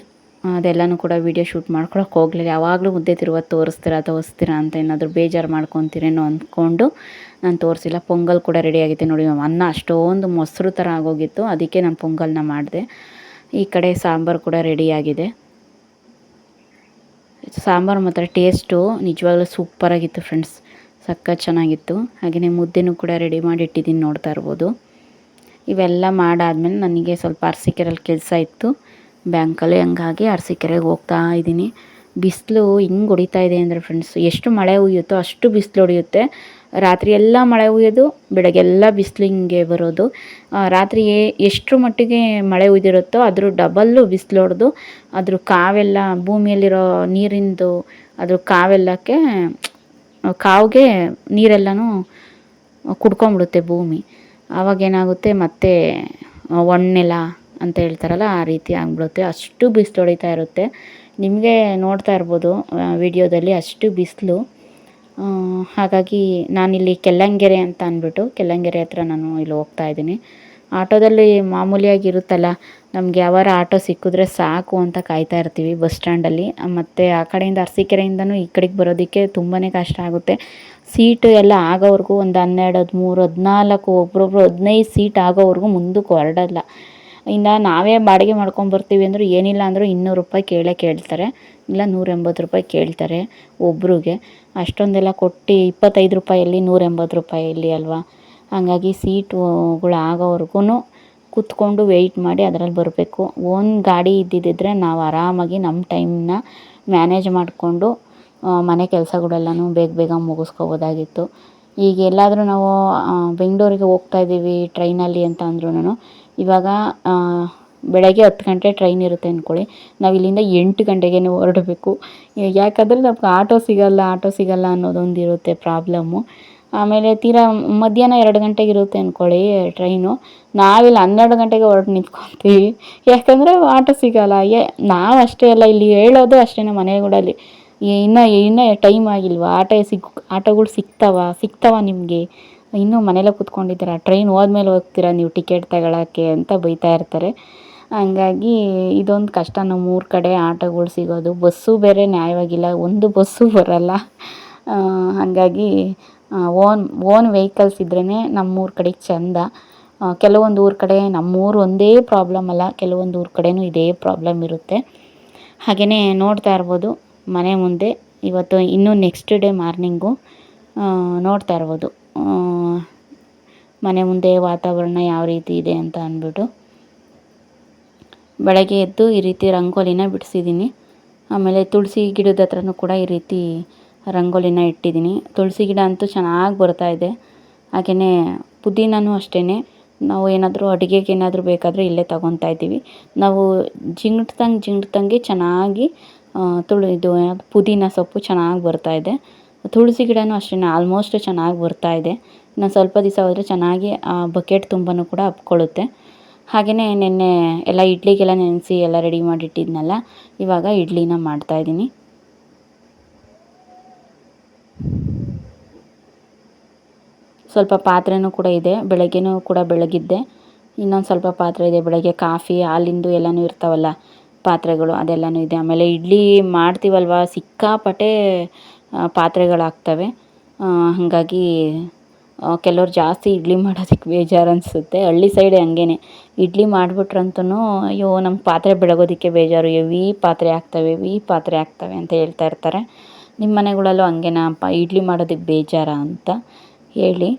ಅದೆಲ್ಲನೂ ಕೂಡ ವೀಡಿಯೋ ಶೂಟ್ ಮಾಡ್ಕೊಳಕ್ಕೆ ಹೋಗಲಿಲ್ಲ. ಯಾವಾಗಲೂ ಮುದ್ದೆ ತಿರುವುದು ತೋರಿಸ್ತೀರಾ ಅಂತ ಏನಾದರೂ ಬೇಜಾರು ಮಾಡ್ಕೊತೀರೇನೋ ಅಂದ್ಕೊಂಡು ನಾನು ತೋರಿಸಿಲ್ಲ. ಪೊಂಗಲ್ ಕೂಡ ರೆಡಿಯಾಗಿದೆ ನೋಡಿ. ಅನ್ನ ಅಷ್ಟೊಂದು ಮೊಸರು ಥರ ಆಗೋಗಿತ್ತು, ಅದಕ್ಕೆ ನಾನು ಪೊಂಗಲ್ನ ಮಾಡಿದೆ. ಈ ಕಡೆ ಸಾಂಬಾರು ಕೂಡ ರೆಡಿಯಾಗಿದೆ. ಸಾಂಬಾರು ಮಾತ್ರ ಟೇಸ್ಟು ನಿಜವಾಗ್ಲೂ ಸೂಪರಾಗಿತ್ತು ಫ್ರೆಂಡ್ಸ್, ಸಖತ್ ಚೆನ್ನಾಗಿತ್ತು. ಹಾಗೆಯೇ ಮುದ್ದೆನೂ ಕೂಡ ರೆಡಿ ಮಾಡಿ ಇಟ್ಟಿದ್ದೀನಿ, ನೋಡ್ತಾ ಇರ್ಬೋದು. ಇವೆಲ್ಲ ಮಾಡಾದ್ಮೇಲೆ ನನಗೆ ಸ್ವಲ್ಪ ಅರಸೀಕೆರೆಯಲ್ಲಿ ಕೆಲಸ ಇತ್ತು ಬ್ಯಾಂಕಲ್ಲಿ, ಹಂಗಾಗಿ ಅರಸೀಕೆರೆಗೆ ಹೋಗ್ತಾ ಇದ್ದೀನಿ. ಬಿಸಿಲು ಹಿಂಗೆ ಹೊಡಿತಾ ಇದೆ ಅಂದರೆ ಫ್ರೆಂಡ್ಸ್, ಎಷ್ಟು ಮಳೆ ಹುಯ್ಯುತ್ತೋ ಅಷ್ಟು ಬಿಸಿಲು ಹೊಡೆಯುತ್ತೆ. ರಾತ್ರಿ ಎಲ್ಲ ಮಳೆ ಹುಯ್ಯೋದು, ಬೆಳಗ್ಗೆಲ್ಲ ಬಿಸಿಲು ಹಿಂಗೆ ಬರೋದು. ರಾತ್ರಿ ಎಷ್ಟರ ಮಟ್ಟಿಗೆ ಮಳೆ ಹುಯ್ದಿರುತ್ತೋ ಅದ್ರ ಡಬಲ್ಲು ಬಿಸಿಲು ಹೊಡೆದು ಅದ್ರ ಕಾವೆಲ್ಲ, ಭೂಮಿಯಲ್ಲಿರೋ ನೀರಿಂದು ಅದ್ರ ಕಾವಿಗೆ ನೀರೆಲ್ಲನೂ ಕುಡ್ಕೊಂಬಿಡುತ್ತೆ ಭೂಮಿ. ಆವಾಗೇನಾಗುತ್ತೆ, ಮತ್ತೆ ಒಣ್ಣೆಲ ಅಂತ ಹೇಳ್ತಾರಲ್ಲ, ಆ ರೀತಿ ಆಗಿಬಿಡುತ್ತೆ. ಅಷ್ಟು ಬಿಸಿಲು ಹೊಡಿತಾ ಇರುತ್ತೆ. ನಿಮಗೆ ನೋಡ್ತಾ ಇರ್ಬೋದು ವಿಡಿಯೋದಲ್ಲಿ ಅಷ್ಟು ಬಿಸಿಲು. ಹಾಗಾಗಿ ನಾನಿಲ್ಲಿ ಕೆಲ್ಲಂಗೆರೆ ಅಂತ ಅಂದ್ಬಿಟ್ಟು ಕೆಲ್ಲಂಗೆರೆ ಹತ್ರ ನಾನು ಇಲ್ಲಿ ಹೋಗ್ತಾ ಇದ್ದೀನಿ. ಆಟೋದಲ್ಲಿ ಮಾಮೂಲಿಯಾಗಿ ಇರುತ್ತಲ್ಲ, ನಮಗೆ ಯಾವಾರ ಆಟೋ ಸಿಕ್ಕಿದ್ರೆ ಸಾಕು ಅಂತ ಕಾಯ್ತಾ ಇರ್ತೀವಿ ಬಸ್ ಸ್ಟ್ಯಾಂಡಲ್ಲಿ. ಮತ್ತು ಆ ಕಡೆಯಿಂದ ಅರಸೀಕೆರೆಯಿಂದನೂ ಈ ಕಡೆಗೆ ಬರೋದಕ್ಕೆ ತುಂಬಾ ಕಷ್ಟ ಆಗುತ್ತೆ. ಸೀಟು ಎಲ್ಲ ಆಗೋವರೆಗೂ ಒಂದು 12, 13, 14, ಒಬ್ರೊಬ್ರು 15 ಸೀಟ್ ಆಗೋವರೆಗೂ ಮುಂದಕ್ಕೆ ಹೊರಡಲ್ಲ. ಇನ್ನು ನಾವೇ ಬಾಡಿಗೆ ಮಾಡ್ಕೊಂಬರ್ತೀವಿ ಅಂದರೂ ಏನಿಲ್ಲ ಅಂದರೂ 200 ರೂಪಾಯಿ ಕೇಳ್ತಾರೆ, ಇಲ್ಲ 180 ರೂಪಾಯಿ ಕೇಳ್ತಾರೆ ಒಬ್ರಿಗೆ. ಅಷ್ಟೊಂದೆಲ್ಲ ಕೊಟ್ಟು 25 ರೂಪಾಯಲ್ಲಿ 180 ರೂಪಾಯಲ್ಲಿ ಅಲ್ವಾ. ಹಾಗಾಗಿ ಸೀಟುಗಳು ಆಗೋವರೆಗೂ ಕೂತ್ಕೊಂಡು ವೆಯ್ಟ್ ಮಾಡಿ ಅದರಲ್ಲಿ ಬರಬೇಕು. ಒಂದು ಗಾಡಿ ಇದ್ದಿದ್ದರೆ ನಾವು ಆರಾಮಾಗಿ ನಮ್ಮ ಟೈಮ್ನ ಮ್ಯಾನೇಜ್ ಮಾಡಿಕೊಂಡು ಮನೆ ಕೆಲಸಗಳೆಲ್ಲನೂ ಬೇಗ ಬೇಗ ಮುಗಿಸ್ಕೋಬೋದಾಗಿತ್ತು. ಈಗ ಎಲ್ಲಾದರೂ ನಾವು ಬೆಂಗಳೂರಿಗೆ ಹೋಗ್ತಾ ಇದ್ದೀವಿ ಟ್ರೈನಲ್ಲಿ ಅಂತ ಅಂದ್ರೂ ಇವಾಗ ಬೆಳಗ್ಗೆ 10 ಗಂಟೆ ಟ್ರೈನ್ ಇರುತ್ತೆ ಅಂದ್ಕೊಳ್ಳಿ, ನಾವು ಇಲ್ಲಿಂದ 8 ಗಂಟೆಗೇ ಹೊರಡಬೇಕು. ಯಾಕಂದರೆ ನಮ್ಗೆ ಆಟೋ ಸಿಗಲ್ಲ ಅನ್ನೋದೊಂದು ಇರುತ್ತೆ ಪ್ರಾಬ್ಲಮ್ಮು. ಆಮೇಲೆ ತೀರಾ ಮಧ್ಯಾಹ್ನ 2 ಗಂಟೆಗೆ ಇರುತ್ತೆ ಅಂದ್ಕೊಳ್ಳಿ ಟ್ರೈನು, ನಾವಿಲ್ಲಿ 12 ಗಂಟೆಗೆ ಹೊರಟು ನಿಂತ್ಕೊತೀವಿ. ಯಾಕಂದರೆ ಆಟೋ ಸಿಗಲ್ಲ. ನಾವು ಅಷ್ಟೇ ಅಲ್ಲ, ಇಲ್ಲಿ ಹೇಳೋದು ಅಷ್ಟೇ ಮನೆಗಳಲ್ಲಿ, ಇನ್ನೂ ಟೈಮ್ ಆಗಿಲ್ವಾ, ಆಟೋಗಳು ಸಿಗ್ತಾವ ನಿಮಗೆ, ಇನ್ನೂ ಮನೇಲೇ ಕೂತ್ಕೊಂಡಿದ್ದೀರಾ, ಟ್ರೈನ್ ಹೋದ್ಮೇಲೆ ಹೋಗ್ತೀರಾ ನೀವು ಟಿಕೆಟ್ ತಗೊಳ್ಳೋಕ್ಕೆ ಅಂತ ಬೈತಾ ಇರ್ತಾರೆ. ಹಂಗಾಗಿ ಇದೊಂದು ಕಷ್ಟ ನಮ್ಮೂರ ಕಡೆ ಆಟೋಗಳು ಸಿಗೋದು. ಬಸ್ಸು ಬೇರೆ ನ್ಯಾಯವಾಗಿಲ್ಲ, ಒಂದು ಬಸ್ಸು ಬರೋಲ್ಲ. ಹಾಗಾಗಿ ಓನ್ ವೆಹಿಕಲ್ಸ್ ಇದ್ರೇ ನಮ್ಮೂರ ಕಡೆಗೆ ಚೆಂದ. ಕೆಲವೊಂದು ಊರ ಕಡೆ ನಮ್ಮೂರು ಒಂದೇ ಪ್ರಾಬ್ಲಮ್ ಅಲ್ಲ, ಕೆಲವೊಂದು ಊರ ಕಡೆನೂ ಇದೇ ಪ್ರಾಬ್ಲಮ್ ಇರುತ್ತೆ. ಹಾಗೆಯೇ ನೋಡ್ತಾ ಇರ್ಬೋದು ಮನೆ ಮುಂದೆ ಇವತ್ತು ಇನ್ನೂ ನೆಕ್ಸ್ಟ್ ಡೇ ಮಾರ್ನಿಂಗು ನೋಡ್ತಾ ಇರ್ಬೋದು ಮನೆ ಮುಂದೆ ವಾತಾವರಣ ಯಾವ ರೀತಿ ಇದೆ ಅಂತ ಅಂದ್ಬಿಟ್ಟು. ಬೆಳಗ್ಗೆ ಎದ್ದು ಈ ರೀತಿ ರಂಗೋಲಿನ ಬಿಡಿಸಿದ್ದೀನಿ. ಆಮೇಲೆ ತುಳಸಿ ಗಿಡದ ಹತ್ರನೂ ಕೂಡ ಈ ರೀತಿ ರಂಗೋಲಿನ ಇಟ್ಟಿದ್ದೀನಿ. ತುಳಸಿ ಗಿಡ ಅಂತೂ ಚೆನ್ನಾಗಿ ಬರ್ತಾಯಿದೆ. ಹಾಗೆಯೇ ಪುದೀನನೂ ಅಷ್ಟೇ, ನಾವು ಏನಾದರೂ ಅಡುಗೆಗೆ ಏನಾದರೂ ಬೇಕಾದರೆ ಇಲ್ಲೇ ತೊಗೊತಾ ಇದ್ದೀವಿ. ನಾವು ಜಿಂಗ್ಟ್ದಂಗೆ ಚೆನ್ನಾಗಿ ಇದು ಪುದೀನ ಸೊಪ್ಪು ಚೆನ್ನಾಗಿ ಬರ್ತಾಯಿದೆ. ತುಳಸಿ ಗಿಡನೂ ಅಷ್ಟೇ ಆಲ್ಮೋಸ್ಟ್ ಚೆನ್ನಾಗಿ ಬರ್ತಾಯಿದೆ. ಇನ್ನು ಸ್ವಲ್ಪ ದಿವಸ ಹೋದರೆ ಚೆನ್ನಾಗಿ ಬಕೆಟ್ ತುಂಬನೂ ಕೂಡ ಹಬ್ಕೊಳ್ಳುತ್ತೆ. ಹಾಗೆಯೇ ನೆನ್ನೆ ಎಲ್ಲ ಇಡ್ಲಿಗೆಲ್ಲ ನೆನೆಸಿ ಎಲ್ಲ ರೆಡಿ ಮಾಡಿಟ್ಟಿದ್ನಲ್ಲ, ಇವಾಗ ಇಡ್ಲಿನ ಮಾಡ್ತಾಯಿದ್ದೀನಿ. ಸ್ವಲ್ಪ ಪಾತ್ರೆನೂ ಕೂಡ ಇದೆ, ಬೆಳಗ್ಗೆನೂ ಕೂಡ ಬೆಳಗಿದ್ದೆ. ಇನ್ನೊಂದು ಸ್ವಲ್ಪ ಪಾತ್ರೆ ಇದೆ, ಬೆಳಗ್ಗೆ ಕಾಫಿ ಹಾಲಿಂದು ಎಲ್ಲನೂ ಇರ್ತಾವಲ್ಲ ಪಾತ್ರೆಗಳು, ಅದೆಲ್ಲನೂ ಇದೆ. ಆಮೇಲೆ ಇಡ್ಲಿ ಮಾಡ್ತೀವಲ್ವ, ಸಿಕ್ಕಾಪಟ್ಟೆ ಪಾತ್ರೆಗಳಾಗ್ತವೆ. ಹಾಗಾಗಿ ಕೆಲವ್ರು ಜಾಸ್ತಿ ಇಡ್ಲಿ ಮಾಡೋದಕ್ಕೆ ಬೇಜಾರು ಅನಿಸುತ್ತೆ. ಹಳ್ಳಿ ಸೈಡ್ ಹಂಗೇ, ಇಡ್ಲಿ ಮಾಡಿಬಿಟ್ರಂತೂ ಅಯ್ಯೋ ನಮ್ಗೆ ಪಾತ್ರೆ ಬೆಳಗೋದಕ್ಕೆ ಬೇಜಾರು, ಹೆವಿ ಪಾತ್ರೆ ಆಗ್ತವೆ ಅಂತ ಹೇಳ್ತಾ ಇರ್ತಾರೆ. ನಿಮ್ಮ ಮನೆಗಳಲ್ಲೂ ಹಂಗೇನಪ್ಪ, ಇಡ್ಲಿ ಮಾಡೋದಕ್ಕೆ ಬೇಜಾರಾ ಅಂತ ಹೇಳಿ.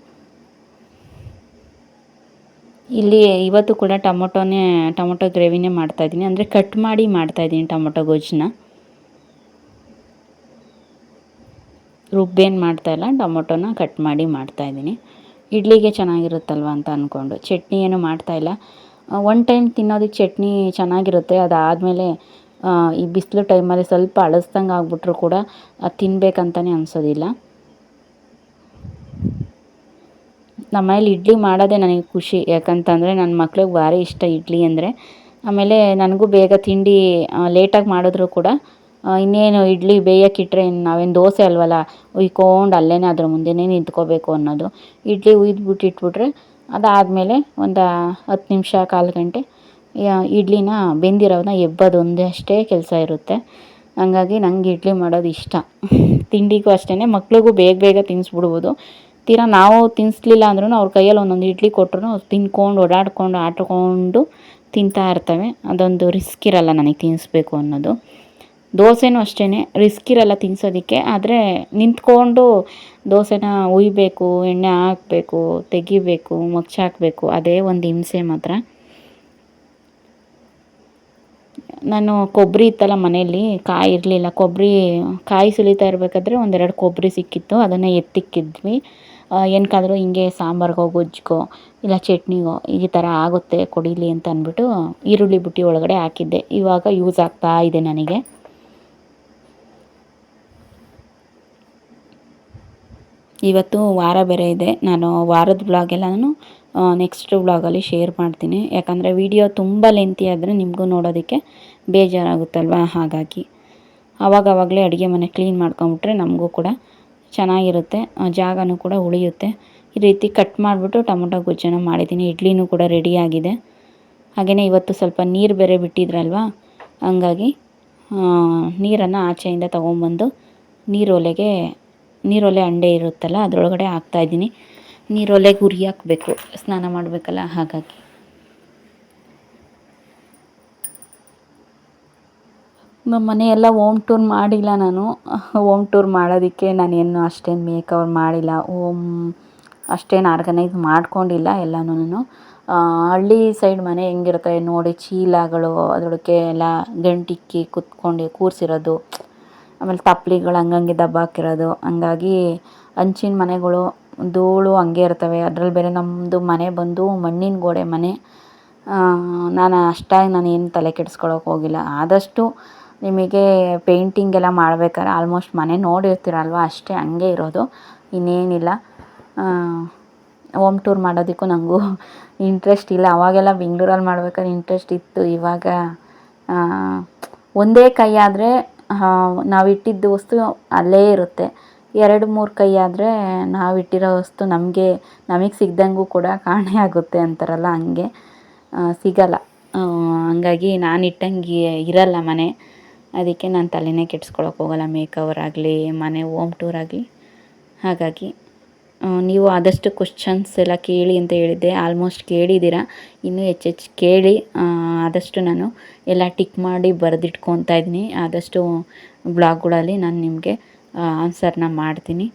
ಇಲ್ಲಿ ಇವತ್ತು ಕೂಡ ಟೊಮೊಟೊ ಗ್ರೇವಿನೇ ಮಾಡ್ತಾಯಿದ್ದೀನಿ, ಅಂದರೆ ಕಟ್ ಮಾಡಿ ಮಾಡ್ತಾಯಿದ್ದೀನಿ ಟೊಮೊಟೊ ಗೊಜ್ಜನ್ನ. ರುಬ್ಬೇನು ಮಾಡ್ತಾಯಿಲ್ಲ, ಟೊಮೊಟೊನ ಕಟ್ ಮಾಡಿ ಮಾಡ್ತಾಯಿದ್ದೀನಿ. ಇಡ್ಲಿಗೆ ಚೆನ್ನಾಗಿರುತ್ತಲ್ವ ಅಂತ ಅಂದ್ಕೊಂಡು ಚಟ್ನಿ ಏನು ಮಾಡ್ತಾಯಿಲ್ಲ. ಒನ್ ಟೈಮ್ ತಿನ್ನೋದಕ್ಕೆ ಚಟ್ನಿ ಚೆನ್ನಾಗಿರುತ್ತೆ, ಅದಾದಮೇಲೆ ಈ ಬಿಸಿಲು ಟೈಮಲ್ಲಿ ಸ್ವಲ್ಪ ಅಳಸ್ದಂಗೆ ಆಗ್ಬಿಟ್ರೂ ಕೂಡ ಅದು ತಿನ್ನಬೇಕಂತಲೇ ಅನಿಸೋದಿಲ್ಲ. ನಮ್ಮ ಮನೇಲಿ ಇಡ್ಲಿ ಮಾಡೋದೇ ನನಗೆ ಖುಷಿ, ಯಾಕಂತಂದರೆ ನನ್ನ ಮಕ್ಳಿಗೆ ಭಾರಿ ಇಷ್ಟ ಇಡ್ಲಿ ಅಂದರೆ. ಆಮೇಲೆ ನನಗೂ ಬೇಗ ತಿಂಡಿ ಲೇಟಾಗಿ ಮಾಡಿದ್ರು ಕೂಡ ಇನ್ನೇನು ಇಡ್ಲಿ ಬೇಯಕ್ಕಿಟ್ರೆ ನಾವೇನು ದೋಸೆ ಅಲ್ವಲ್ಲ, ಉಯ್ಕೊಂಡು ಅಲ್ಲೇ ಅದ್ರ ಮುಂದೆನೇ ನಿಂತ್ಕೋಬೇಕು ಅನ್ನೋದು. ಇಡ್ಲಿ ಉಯ್ದುಬಿಟ್ಟು ಇಟ್ಬಿಟ್ರೆ ಅದಾದಮೇಲೆ ಒಂದು 10 ನಿಮಿಷ 1/4 ಗಂಟೆ ಇಡ್ಲಿನ ಬೆಂದಿರೋದನ್ನ ಎಬ್ಬೋದೊಂದೇ ಅಷ್ಟೇ ಕೆಲಸ ಇರುತ್ತೆ. ಹಂಗಾಗಿ ನಂಗೆ ಇಡ್ಲಿ ಮಾಡೋದು ಇಷ್ಟ. ತಿಂಡಿಗೂ ಅಷ್ಟೇ, ಮಕ್ಳಿಗೂ ಬೇಗ ತಿನ್ನಿಸ್ಬಿಡ್ಬೋದು. ತೀರಾ ನಾವು ತಿನ್ನಿಸ್ಲಿಲ್ಲ ಅಂದ್ರೂ ಅವ್ರ ಕೈಯಲ್ಲಿ ಒಂದೊಂದು ಇಡ್ಲಿ ಕೊಟ್ಟರು ಅವ್ರು ತಿಂದ್ಕೊಂಡು ಓಡಾಡಿಕೊಂಡು ಆಡ್ಕೊಂಡು ತಿಂತಾ ಇರ್ತವೆ. ಅದೊಂದು ರಿಸ್ಕ್ ಇರಲ್ಲ ನನಗೆ ತಿನ್ನಿಸ್ಬೇಕು ಅನ್ನೋದು. ದೋಸೆನೂ ಅಷ್ಟೇ, ರಿಸ್ಕ್ ಇರಲ್ಲ ತಿನ್ನಿಸೋದಕ್ಕೆ, ಆದರೆ ನಿಂತ್ಕೊಂಡು ದೋಸೆನ ಉಯ್ಬೇಕು, ಎಣ್ಣೆ ಹಾಕಬೇಕು, ತೆಗಿಬೇಕು, ಹಾಕಬೇಕು, ಅದೇ ಒಂದು ಹಿಂಸೆ ಮಾತ್ರ. ನಾನು ಕೊಬ್ಬರಿ ಇತ್ತಲ್ಲ ಮನೆಯಲ್ಲಿ, ಕಾಯಿ ಇರಲಿಲ್ಲ, ಕಾಯಿ ಸುಲಿತಾ ಇರಬೇಕಾದ್ರೆ 1-2 ಕೊಬ್ಬರಿ ಸಿಕ್ಕಿತ್ತು, ಅದನ್ನು ಎತ್ತಿಕ್ಕಿದ್ವಿ. ಏನಕ್ಕಾದರೂ ಹಿಂಗೆ ಸಾಂಬಾರಿಗೋ ಗೊಜ್ಜಿಗೋ ಇಲ್ಲ ಚಟ್ನಿಗೋ ಈ ಥರ ಆಗುತ್ತೆ ಕೊಡೀಲಿ ಅಂತ ಅಂದ್ಬಿಟ್ಟು ಈರುಳ್ಳಿ ಬುಟ್ಟಿ ಒಳಗಡೆ ಹಾಕಿದ್ದೆ. ಇವಾಗ ಯೂಸ್ ಆಗ್ತಾ ಇದೆ ನನಗೆ. ಇವತ್ತು ವಾರ ಬೇರೆ ಇದೆ. ನಾನು ವಾರದ ವ್ಲಾಗೆಲ್ಲನೂ ನೆಕ್ಸ್ಟ್ ವ್ಲಾಗಲ್ಲಿ ಶೇರ್ ಮಾಡ್ತೀನಿ. ಯಾಕಂದರೆ ವಿಡಿಯೋ ತುಂಬ ಲೆಂತಿ ಆದರೆ ನಿಮಗೂ ನೋಡೋದಕ್ಕೆ ಬೇಜಾರಾಗುತ್ತಲ್ವ, ಹಾಗಾಗಿ ಆವಾಗಲೇ ಅಡುಗೆ ಮನೆ ಕ್ಲೀನ್ ಮಾಡ್ಕೊಂಬಿಟ್ರೆ ನಮಗೂ ಕೂಡ ಚೆನ್ನಾಗಿರುತ್ತೆ, ಜಾಗನೂ ಕೂಡ ಉಳಿಯುತ್ತೆ. ಈ ರೀತಿ ಕಟ್ ಮಾಡಿಬಿಟ್ಟು ಟೊಮೊಟೊ ಗೊಜ್ಜನ್ನು ಮಾಡಿದ್ದೀನಿ. ಇಡ್ಲಿನೂ ಕೂಡ ರೆಡಿಯಾಗಿದೆ. ಹಾಗೆಯೇ ಇವತ್ತು ಸ್ವಲ್ಪ ನೀರು ಬೇರೆ ಬಿಟ್ಟಿದ್ರಲ್ವ, ಹಂಗಾಗಿ ನೀರನ್ನು ಆಚೆಯಿಂದ ತೊಗೊಂಬಂದು ನೀರೊಲೆ ಅಂಡೆ ಇರುತ್ತಲ್ಲ ಅದರೊಳಗಡೆ ಹಾಕ್ತಾಯಿದ್ದೀನಿ. ನೀರೊಲೆಗೆ ಉರಿ ಹಾಕಬೇಕು, ಸ್ನಾನ ಮಾಡಬೇಕಲ್ಲ, ಹಾಗಾಗಿ. ನಮ್ಮ ಮನೆಯೆಲ್ಲ ಹೋಮ್ ಟೂರ್ ಮಾಡಿಲ್ಲ ನಾನು. ಹೋಮ್ ಟೂರ್ ಮಾಡೋದಕ್ಕೆ ನಾನೇನು ಅಷ್ಟೇನು ಮೇಕವರ್ ಮಾಡಿಲ್ಲ, ಅಷ್ಟೇನು ಆರ್ಗನೈಸ್ ಮಾಡ್ಕೊಂಡಿಲ್ಲ ಎಲ್ಲನೂ. ಹಳ್ಳಿ ಸೈಡ್ ಮನೆ ಹೆಂಗಿರುತ್ತೆ ನೋಡಿ, ಚೀಲಗಳು ಅದರೊಳಗೆ ಎಲ್ಲ ಗಂಟಿಕ್ಕಿ ಕೂರಿಸಿರೋದು, ಆಮೇಲೆ ತಪ್ಪಲಿಗಳು ಹಂಗಂಗೆ ದಬ್ಬಾಕಿರೋದು, ಹಂಗಾಗಿ ಹಂಚಿನ ಮನೆಗಳು ಧೂಳು ಹಂಗೆ ಇರ್ತವೆ. ಅದ್ರಲ್ಲಿ ಬೇರೆ ನಮ್ಮದು ಮನೆ ಬಂದು ಮಣ್ಣಿನ ಗೋಡೆ ಮನೆ. ನಾನು ಅಷ್ಟಾಗಿ ನಾನೇನು ತಲೆ ಕೆಡಿಸ್ಕೊಳಕ್ಕೆ ಹೋಗಿಲ್ಲ. ಆದಷ್ಟು ನಿಮಗೆ ಪೇಂಟಿಂಗ್ ಎಲ್ಲ ಮಾಡ್ಬೇಕಾದ್ರೆ ಆಲ್ಮೋಸ್ಟ್ ಮನೆ ನೋಡಿರ್ತೀರಲ್ವ, ಅಷ್ಟೇ ಹಂಗೆ ಇರೋದು, ಇನ್ನೇನಿಲ್ಲ. ಹೋಮ್ ಟೂರ್ ಮಾಡೋದಕ್ಕೂ ನನಗೂ ಇಂಟ್ರೆಸ್ಟ್ ಇಲ್ಲ. ಅವಾಗೆಲ್ಲ ಬೆಂಗ್ಳೂರಲ್ಲಿ ಮಾಡ್ಬೇಕಾದ್ರೆ ಇಂಟ್ರೆಸ್ಟ್ ಇತ್ತು. ಇವಾಗ ಒಂದೇ ಕೈ ಆದರೆ ನಾವಿಟ್ಟಿದ್ದ ವಸ್ತು ಅಲ್ಲೇ ಇರುತ್ತೆ. 2-3 ಕೈ ಆದರೆ ನಾವಿಟ್ಟಿರೋ ವಸ್ತು ನಮಗೆ ಸಿಗ್ದಂಗೂ ಕೂಡ ಕಾಣೆ ಆಗುತ್ತೆ ಅಂತಾರಲ್ಲ, ಹಂಗೆ ಸಿಗಲ್ಲ. ಹಂಗಾಗಿ ನಾನು ಇಟ್ಟಂಗೆ ಇರಲ್ಲ ಮನೆ. ಅದಕ್ಕೆ ನಾನು ತಲೆನೇ ಕೆಡಿಸ್ಕೊಳಕ್ಕೆ ಹೋಗಲ್ಲ, ಮೇಕವರ್ ಆಗಲಿ ಮನೆ ಹೋಮ್ ಟೂರ್ ಆಗಲಿ. ಹಾಗಾಗಿ ನೀವು ಆದಷ್ಟು ಕ್ವಶನ್ಸ್ ಎಲ್ಲ ಕೇಳಿ ಅಂತ ಹೇಳಿದ್ದೆ, ಆಲ್ಮೋಸ್ಟ್ ಕೇಳಿದ್ದೀರಾ. ಇನ್ನೂ ಹೆಚ್ಚೆಚ್ಚು ಕೇಳಿ. ಆದಷ್ಟು ನಾನು ಎಲ್ಲ ಟಿಕ್ ಮಾಡಿ ಬರೆದಿಟ್ಕೊತಾ ಇದ್ದೀನಿ. ಆದಷ್ಟು ಬ್ಲಾಗ್ಗಳಲ್ಲಿ ನಾನು ನಿಮಗೆ ಆನ್ಸರ್ನ ಮಾಡ್ತೀನಿ.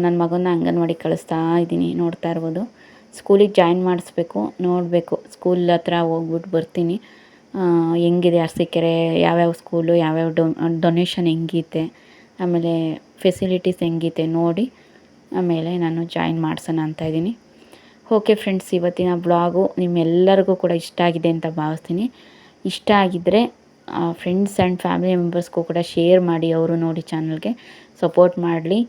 ನನ್ನ ಮಗನ ಅಂಗನವಾಡಿ ಕಳಿಸ್ತಾ ಇದ್ದೀನಿ, ನೋಡ್ತಾ ಇರ್ಬೋದು. ಸ್ಕೂಲಿಗೆ ಜಾಯಿನ್ ಮಾಡಿಸ್ಬೇಕು, ನೋಡಬೇಕು. ಸ್ಕೂಲ್ ಹತ್ರ ಹೋಗ್ಬಿಟ್ಟು ಬರ್ತೀನಿ, ಹೆಂಗಿದೆ ಅರಸೀಕೆರೆ, ಯಾವ್ಯಾವ ಸ್ಕೂಲು, ಯಾವ್ಯಾವ ಡೊನೇಷನ್ ಹೆಂಗೈತೆ, ಆಮೇಲೆ ಫೆಸಿಲಿಟೀಸ್ ಹೆಂಗೈತೆ ನೋಡಿ ಆಮೇಲೆ ನಾನು ಜಾಯಿನ್ ಮಾಡ್ಸೋಣ ಅಂತ ಇದ್ದೀನಿ. ಓಕೆ ಫ್ರೆಂಡ್ಸ್, ಇವತ್ತಿನ ಬ್ಲಾಗು ನಿಮ್ಮೆಲ್ಲರಿಗೂ ಕೂಡ ಇಷ್ಟ ಆಗಿದೆ ಅಂತ ಭಾವಿಸ್ತೀನಿ. ಇಷ್ಟ ಆಗಿದ್ದರೆ ಫ್ರೆಂಡ್ಸ್ ಆ್ಯಂಡ್ ಫ್ಯಾಮಿಲಿ ಮೆಂಬರ್ಸ್ಗೂ ಕೂಡ ಶೇರ್ ಮಾಡಿ, ಅವರು ನೋಡಿ ಚಾನಲ್ಗೆ ಸಪೋರ್ಟ್ ಮಾಡಲಿ.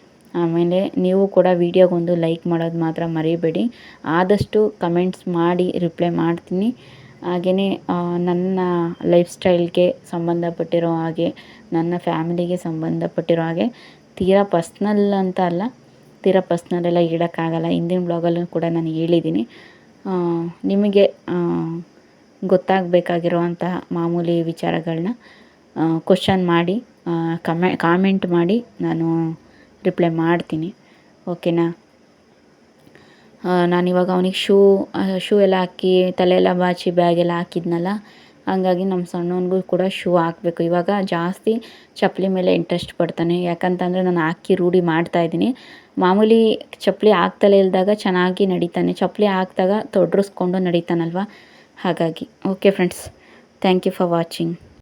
ಆಮೇಲೆ ನೀವು ಕೂಡ ವಿಡಿಯೋಗೊಂದು ಲೈಕ್ ಮಾಡೋದು ಮಾತ್ರ ಮರಿಬೇಡಿ. ಆದಷ್ಟು ಕಮೆಂಟ್ಸ್ ಮಾಡಿ ರಿಪ್ಲೈ ಮಾಡ್ತೀನಿ. ಹಾಗೆಯೇ ನನ್ನ ಲೈಫ್ ಸ್ಟೈಲ್ಗೆ ಸಂಬಂಧಪಟ್ಟಿರೋ ಹಾಗೆ, ನನ್ನ ಫ್ಯಾಮಿಲಿಗೆ ಸಂಬಂಧಪಟ್ಟಿರೋ ಹಾಗೆ, ತೀರಾ ಪರ್ಸ್ನಲ್ ಅಂತ ಅಲ್ಲ, ತೀರಾ ಪರ್ಸ್ನಲ್ಲೆಲ್ಲ ಇಡೋಕ್ಕಾಗಲ್ಲ. ಹಿಂದಿನ ಬ್ಲಾಗಲ್ಲೂ ಕೂಡ ನಾನು ಹೇಳಿದ್ದೀನಿ. ನಿಮಗೆ ಗೊತ್ತಾಗಬೇಕಾಗಿರುವಂತಹ ಮಾಮೂಲಿ ವಿಚಾರಗಳನ್ನ ಕ್ವಶನ್ ಮಾಡಿ, ಕಾಮೆಂಟ್ ಮಾಡಿ, ನಾನು ರಿಪ್ಲೈ ಮಾಡ್ತೀನಿ. ಓಕೆನಾ? ನಾನಿವಾಗ ಅವನಿಗೆ ಶೂ ಎಲ್ಲ ಹಾಕಿ ತಲೆ ಎಲ್ಲ ಬಾಚಿ ಬ್ಯಾಗೆಲ್ಲ ಹಾಕಿದ್ನಲ್ಲ, ಹಂಗಾಗಿ ನಮ್ಮ ಸಣ್ಣವನಿಗೂ ಕೂಡ ಶೂ ಹಾಕಬೇಕು. ಇವಾಗ ಜಾಸ್ತಿ ಚಪ್ಪಲಿ ಮೇಲೆ ಇಂಟ್ರೆಸ್ಟ್ ಪಡ್ತಾನೆ. ಯಾಕಂತಂದರೆ ನಾನು ಹಾಕಿ ರೂಢಿ ಮಾಡ್ತಾಯಿದ್ದೀನಿ. ಮಾಮೂಲಿ ಚಪ್ಪಲಿ ಹಾಕ್ತಲೇ ಇಲ್ದಾಗ ಚೆನ್ನಾಗಿ ನಡೀತಾನೆ, ಚಪ್ಪಲಿ ಹಾಕಿದಾಗ ತೊಡರಿಸ್ಕೊಂಡು ನಡೀತಾನಲ್ವ, ಹಾಗಾಗಿ. Okay friends, thank you for watching.